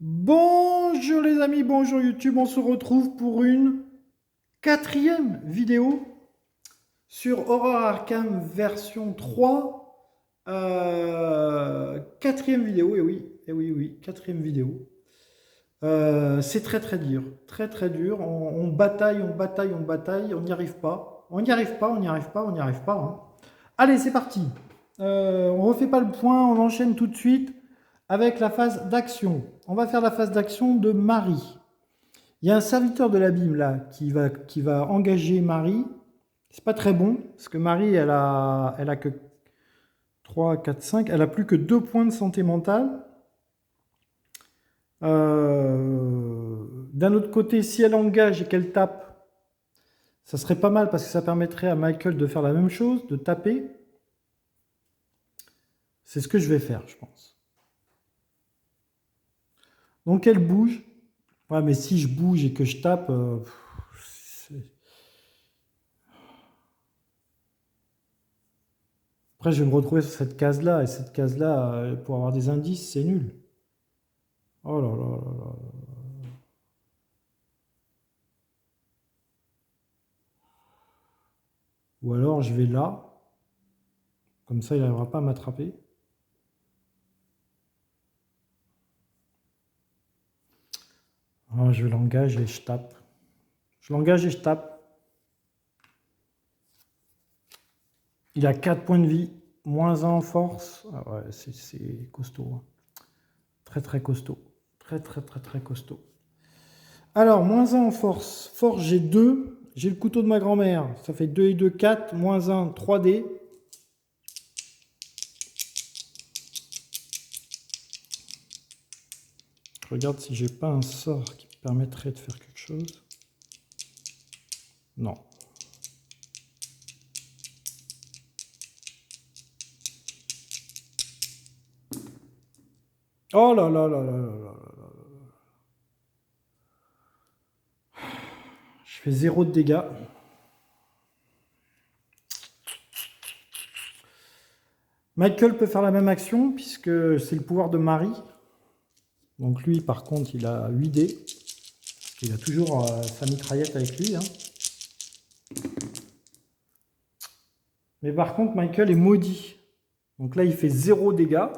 Bonjour les amis, bonjour YouTube, on se retrouve pour une quatrième vidéo sur Horror Arkham version 3. Quatrième vidéo, et oui, quatrième vidéo. C'est très dur, très dur. On bataille, on n'y arrive pas. On n'y arrive pas. Hein. Allez, c'est parti. On refait pas le point, on enchaîne tout de suite avec la phase d'action. On va faire la phase d'action de Marie. Il y a un serviteur de l'abîme là qui va engager Marie. C'est pas très bon parce que Marie, elle a que 3, 4, 5. Elle a plus que 2 points de santé mentale. D'un autre côté, si elle engage et qu'elle tape, ça serait pas mal parce que ça permettrait à Michael de faire la même chose, de taper. C'est ce que je vais faire, je pense. Donc elle bouge. Ouais, mais si je bouge et que je tape, après je vais me retrouver sur cette case-là, et cette case-là, pour avoir des indices, c'est nul. Oh là là là là. Ou alors je vais là, comme ça il n'arrivera pas à m'attraper. Oh, je l'engage et je tape. Je l'engage et je tape. Il a 4 points de vie, moins 1 en force. Ah ouais, c'est costaud. Hein. Très costaud. Très costaud. Alors, moins 1 en force. Force, j'ai 2. J'ai le couteau de ma grand-mère. Ça fait 2 et 2, 4. Moins 1, 3D. Je regarde si j'ai pas un sort qui me permettrait de faire quelque chose. Non. Oh là là là là là là là. Je fais 0 de dégâts. Michael peut faire la même action puisque c'est le pouvoir de Marie. Donc lui, par contre, il a 8 dés. Il a toujours sa mitraillette avec lui. Hein. Mais par contre, Michael est maudit. Donc là, il fait 0 dégâts.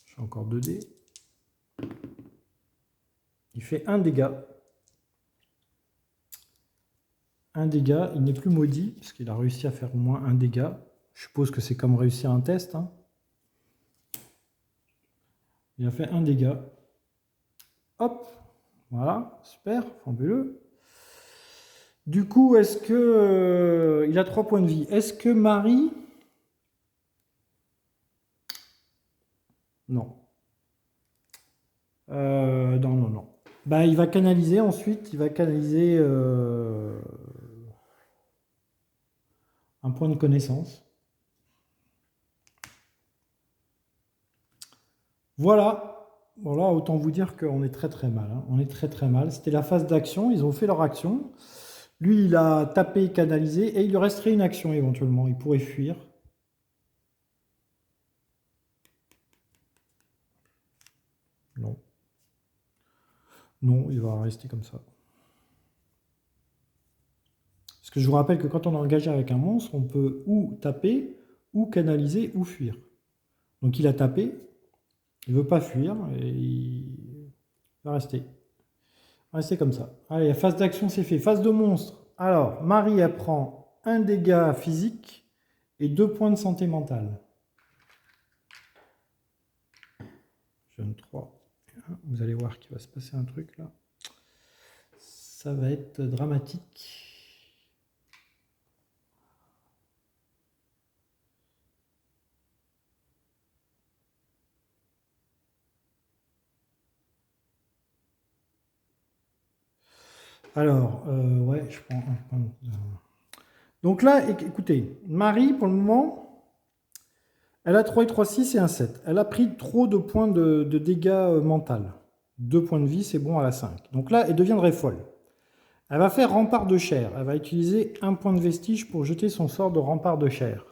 J'ai encore 2 dés. Il fait 1 dégât. 1 dégât. Il n'est plus maudit, parce qu'il a réussi à faire au moins 1 dégât. Je suppose que c'est comme réussir un test. Hein. Il a fait 1 dégât. Hop. Voilà. Super. Fabuleux. Du coup, est-ce que... il a 3 points de vie. Est-ce que Marie... Non. Non. Bah, il va canaliser ensuite. Il va canaliser un point de connaissance. Voilà. Voilà, autant vous dire qu'on est très mal. Hein. On est très mal. C'était la phase d'action. Ils ont fait leur action. Lui, il a tapé, canalisé, et il lui resterait une action éventuellement. Il pourrait fuir. Non. Non, il va rester comme ça. Parce que je vous rappelle que quand on est engagé avec un monstre, on peut ou taper, ou canaliser, ou fuir. Donc il a tapé, il ne veut pas fuir, et il va rester. Il va rester comme ça. Allez, phase d'action, c'est fait. Phase de monstre. Alors, Marie, elle prend 1 dégât physique et 2 points de santé mentale. Je donne 3. Vous allez voir qu'il va se passer un truc là. Ça va être dramatique. Alors, ouais, je prends un point de... Donc là, écoutez, Marie, pour le moment, elle a 3 et 3, 6 et un 7. Elle a pris trop de points de dégâts mental. 2 points de vie, c'est bon, elle a 5. Donc là, elle deviendrait folle. Elle va faire rempart de chair. Elle va utiliser un point de vestige pour jeter son sort de rempart de chair.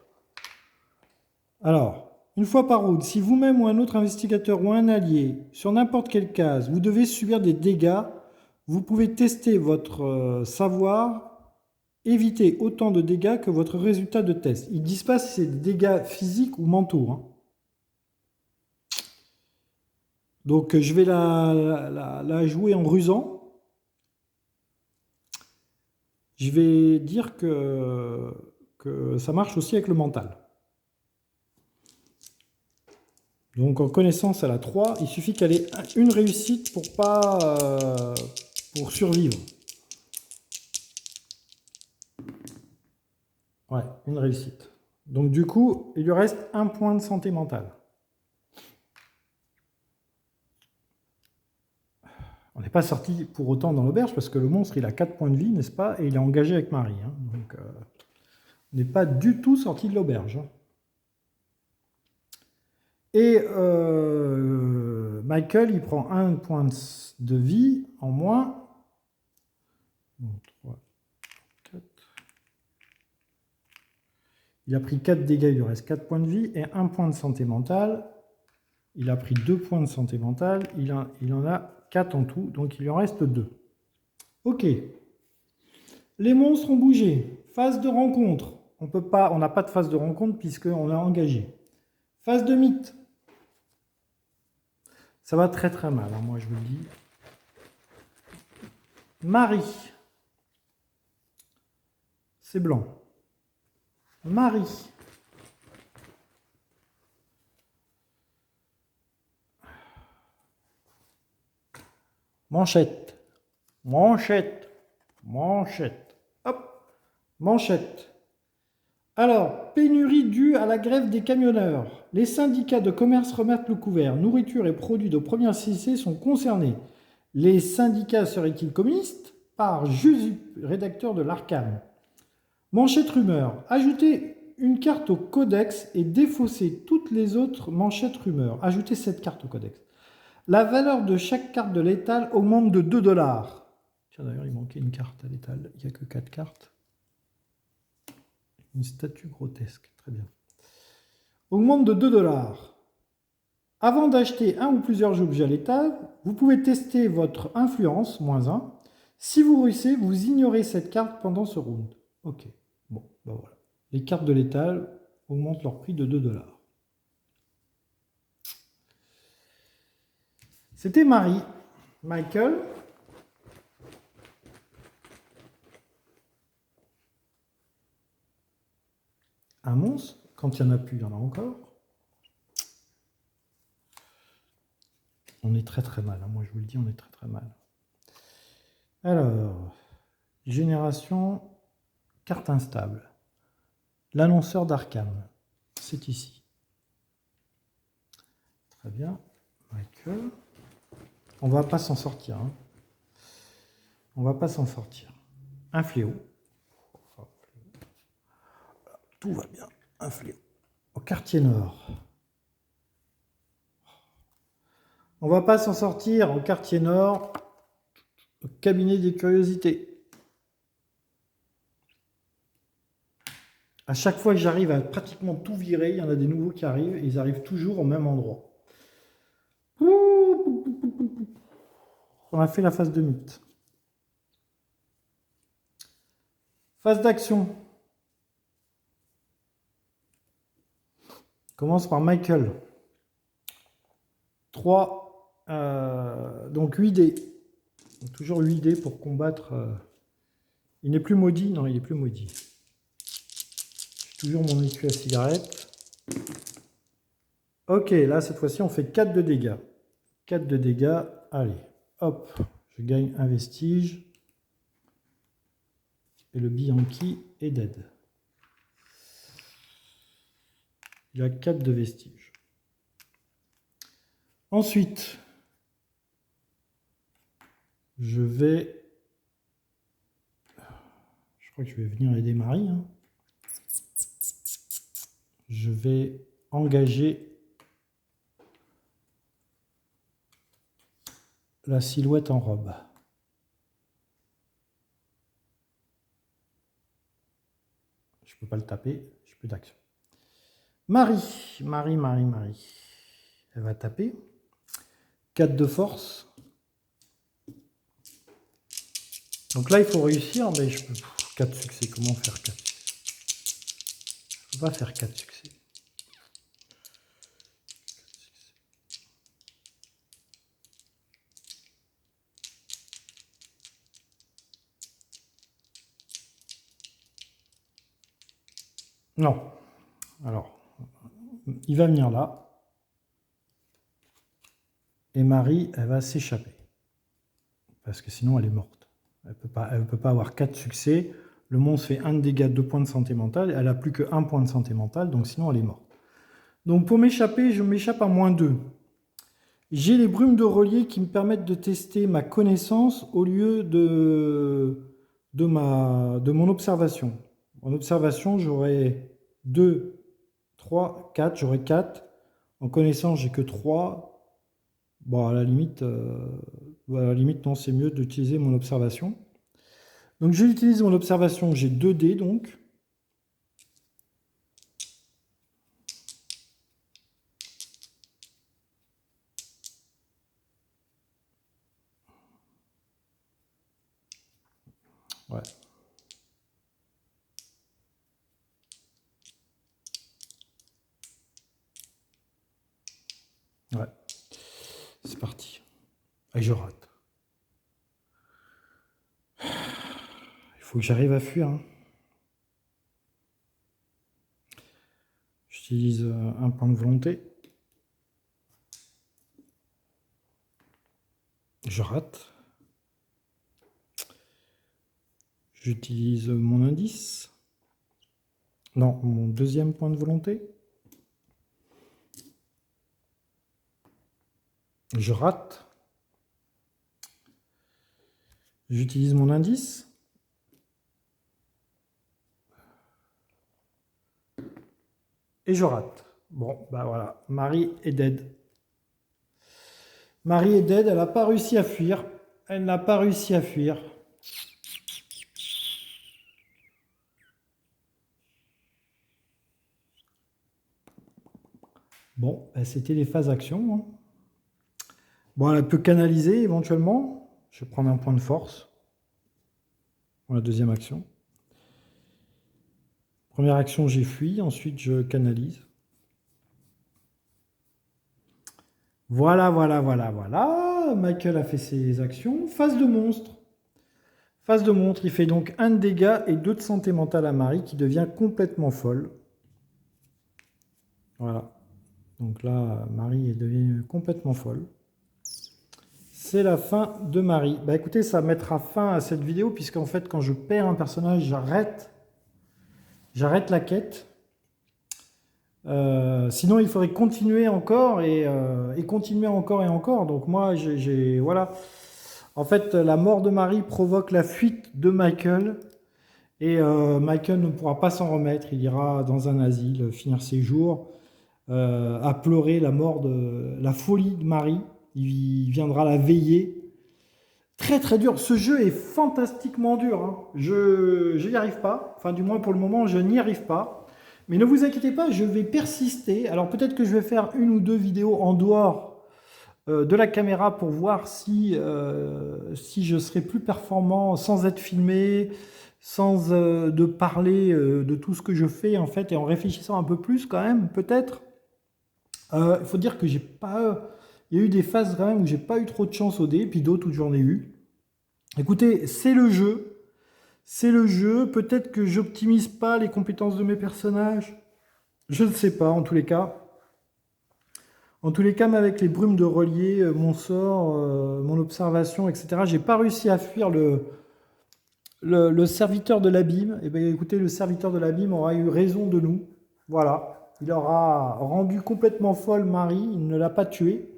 Alors, Une fois par round, si vous-même ou un autre investigateur ou un allié, sur n'importe quelle case, vous devez subir des dégâts, vous pouvez tester votre savoir, éviter autant de dégâts que votre résultat de test. Ils ne disent pas si c'est des dégâts physiques ou mentaux, hein. Donc je vais la jouer en rusant. Je vais dire que ça marche aussi avec le mental. Donc en connaissance, elle a 3. Il suffit qu'elle ait une réussite pour survivre. Ouais, une réussite. Donc du coup, il lui reste 1 point de santé mentale. On n'est pas sorti pour autant dans l'auberge parce que le monstre, il a 4 points de vie, n'est-ce pas? Et il est engagé avec Marie. Hein. Donc on n'est pas du tout sorti de l'auberge. Hein. Et Michael, il prend 1 point de vie en moins. Donc, 3, 4. Il a pris 4 dégâts, il lui reste 4 points de vie et 1 point de santé mentale. Il a pris 2 points de santé mentale. Il en a 4 en tout, donc il lui en reste 2. Ok. Les monstres ont bougé. Phase de rencontre. On n'a pas de phase de rencontre puisqu'on a engagé. Phase de mythe. Ça va très très mal, hein, moi je vous le dis. Marie. C'est blanc. Marie. Manchette. Manchette. Manchette. Hop. Manchette. Alors, pénurie due à la grève des camionneurs. Les syndicats de commerce remettent le couvert. Nourriture et produits de première nécessité sont concernés. Les syndicats seraient-ils communistes? Par Jusup, rédacteur de l'Arcane. Manchette rumeur. Ajoutez une carte au codex et défausser toutes les autres manchettes rumeurs. Ajoutez cette carte au codex. La valeur de chaque carte de l'étal augmente de 2 $. Tiens, d'ailleurs, il manquait une carte à l'étal. Il n'y a que 4 cartes. Une statue grotesque. Très bien. Augmente de 2 $. Avant d'acheter un ou plusieurs objets à l'étal, vous pouvez tester votre influence, -1. Si vous réussissez, vous ignorez cette carte pendant ce round. Ok. Bon, ben voilà. Les cartes de l'étal augmentent leur prix de 2 $. C'était Marie. Michael. Un monstre. Quand il n'y en a plus, il y en a encore. On est très très mal. Hein. Moi, je vous le dis, on est très très mal. Alors, génération, carte instable. L'annonceur d'Arkham. C'est ici. Très bien. Michael. On va pas s'en sortir. Hein. On va pas s'en sortir. Un fléau. Tout va bien. Un fléau. Au quartier nord. On va pas s'en sortir au quartier nord. Au cabinet des curiosités. À chaque fois que j'arrive à pratiquement tout virer, il y en a des nouveaux qui arrivent et ils arrivent toujours au même endroit. On a fait la phase de mythe. Phase d'action. Commence par Michael. 3, donc 8 dés. Donc toujours 8 dés pour combattre. Il n'est plus maudit? Non, il n'est plus maudit. J'ai toujours mon écu à cigarette. Ok, là, cette fois-ci, on fait 4 de dégâts. 4 de dégâts. Allez, hop, je gagne un vestige. Et le Bianchi est dead. Il a 4 de vestiges. Ensuite, je crois que je vais venir aider Marie. Hein. Je vais engager la silhouette en robe. Je ne peux pas le taper, j'ai plus d'action. Marie. Elle va taper. 4 de force. Donc là, il faut réussir, mais je peux... 4 succès, comment faire 4 succès? Je ne peux pas faire 4 succès. Non. Alors, il va venir là. Et Marie, elle va s'échapper. Parce que sinon, elle est morte. Elle ne peut pas avoir 4 succès. Le monstre fait 1 de dégâts, 2 points de santé mentale. Elle n'a plus que 1 point de santé mentale, donc sinon, elle est morte. Donc pour m'échapper, je m'échappe à -2. J'ai les brumes de relier qui me permettent de tester ma connaissance au lieu de mon observation. En observation, j'aurai 2, 3, 4. J'aurai 4. En connaissance, j'ai que 3. Bon, à la limite, non, c'est mieux d'utiliser mon observation. Donc, j'utilise mon observation, j'ai 2 dés, donc. Ouais. Ouais. C'est parti. Et je rate. Il faut que j'arrive à fuir. Hein. J'utilise un point de volonté. Je rate. J'utilise mon indice. Non, mon deuxième point de volonté. Je rate. J'utilise mon indice. Et je rate. Bon, bah voilà. Marie est dead. Marie est dead. Elle n'a pas réussi à fuir. Elle n'a pas réussi à fuir. Bon, bah c'était les phases action. Hein. Bon, elle peut canaliser éventuellement. Je vais prendre un point de force. Pour la deuxième action. Première action, j'ai fui. Ensuite, je canalise. Voilà. Michael a fait ses actions. Phase de monstre. Phase de monstre, il fait donc 1 de dégâts et 2 de santé mentale à Marie qui devient complètement folle. Voilà. Donc là, Marie est devenue complètement folle. C'est la fin de Marie. Bah écoutez, ça mettra fin à cette vidéo puisqu'en fait, quand je perds un personnage, j'arrête la quête. Sinon, il faudrait continuer encore et continuer encore et encore. Donc moi, voilà. En fait, la mort de Marie provoque la fuite de Michael. Et Michael ne pourra pas s'en remettre. Il ira dans un asile finir ses jours à pleurer la mort la folie de Marie. Il viendra la veiller. Très très dur. Ce jeu est fantastiquement dur. Hein. Je n'y arrive pas. Enfin, du moins pour le moment, je n'y arrive pas. Mais ne vous inquiétez pas, je vais persister. Alors peut-être que je vais faire 1 ou 2 vidéos en dehors de la caméra pour voir si je serai plus performant sans être filmé, sans de parler de tout ce que je fais en fait, et en réfléchissant un peu plus quand même, peut-être. Il faut dire que j'ai pas... Il y a eu des phases quand même où j'ai pas eu trop de chance au dé, puis d'autres où j'en ai eu. Écoutez, c'est le jeu. C'est le jeu. Peut-être que j'optimise pas les compétences de mes personnages. Je ne sais pas, en tous les cas. En tous les cas, mais avec les brumes de relier, mon sort, mon observation, etc., j'ai pas réussi à fuir le serviteur de l'abîme. Eh bien, écoutez, le serviteur de l'abîme aura eu raison de nous. Voilà. Il aura rendu complètement folle Marie. Il ne l'a pas tuée.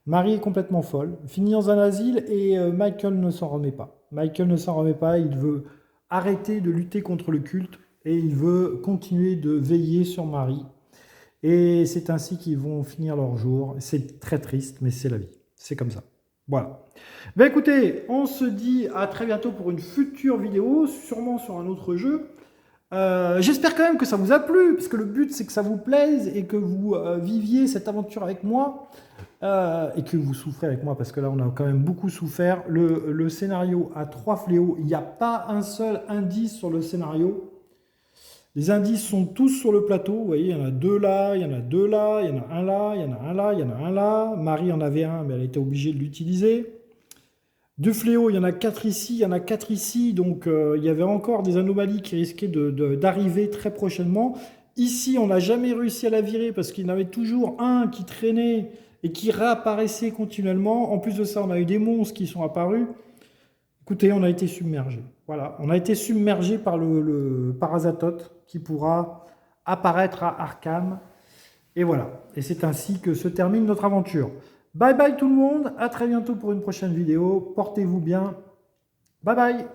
Marie est complètement folle. Finit dans un asile et Michael ne s'en remet pas. Michael ne s'en remet pas. Il veut arrêter de lutter contre le culte et il veut continuer de veiller sur Marie. Et c'est ainsi qu'ils vont finir leur jour. C'est très triste, mais c'est la vie. C'est comme ça. Voilà. Ben écoutez, on se dit à très bientôt pour une future vidéo, sûrement sur un autre jeu. J'espère quand même que ça vous a plu, parce que le but c'est que ça vous plaise et que vous viviez cette aventure avec moi et que vous souffrez avec moi, parce que là on a quand même beaucoup souffert. Le scénario a 3 fléaux, il n'y a pas un seul indice sur le scénario. Les indices sont tous sur le plateau, vous voyez, il y en a 2 là, il y en a 2 là, il y en a un là, il y en a un là, il y en a un là. Marie en avait un, mais elle était obligée de l'utiliser. 2 fléaux, il y en a 4 ici, il y en a 4 ici, donc il y avait encore des anomalies qui risquaient d'arriver très prochainement. Ici, on n'a jamais réussi à la virer parce qu'il y en avait toujours un qui traînait et qui réapparaissait continuellement. En plus de ça, on a eu des monstres qui sont apparus. Écoutez, on a été submergé. Voilà, on a été submergé par par Azathoth qui pourra apparaître à Arkham. Et voilà, et c'est ainsi que se termine notre aventure. Bye bye tout le monde, à très bientôt pour une prochaine vidéo. Portez-vous bien. Bye bye.